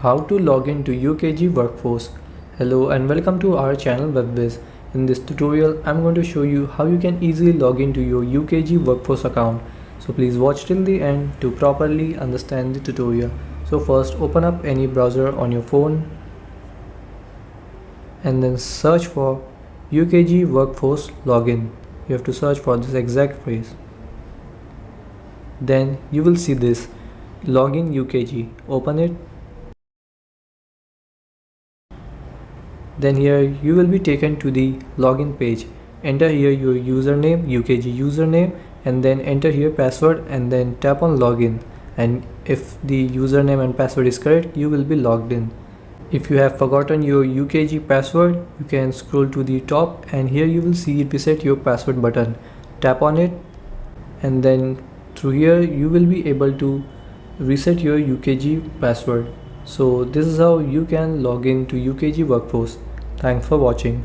How to log into Ukg Workforce. Hello and welcome to our channel Whizz. In this tutorial, I'm going to show you how you can easily log into your Ukg Workforce account. So please watch till the end to properly understand the tutorial. So first, open up any browser on your phone and then search for Ukg Workforce login. You have to search for this exact phrase. Then you will see this login Ukg. Open it. Then here you will be taken to the login page. Enter here your username, Ukg username, and then enter here password and then tap on login. And if the username and password is correct, you will be logged in. If you have forgotten your Ukg password, you can scroll to the top and here you will see reset your password button. Tap on it and then through here you will be able to reset your Ukg password. So this is how you can log in to Ukg Workforce. Thanks for watching.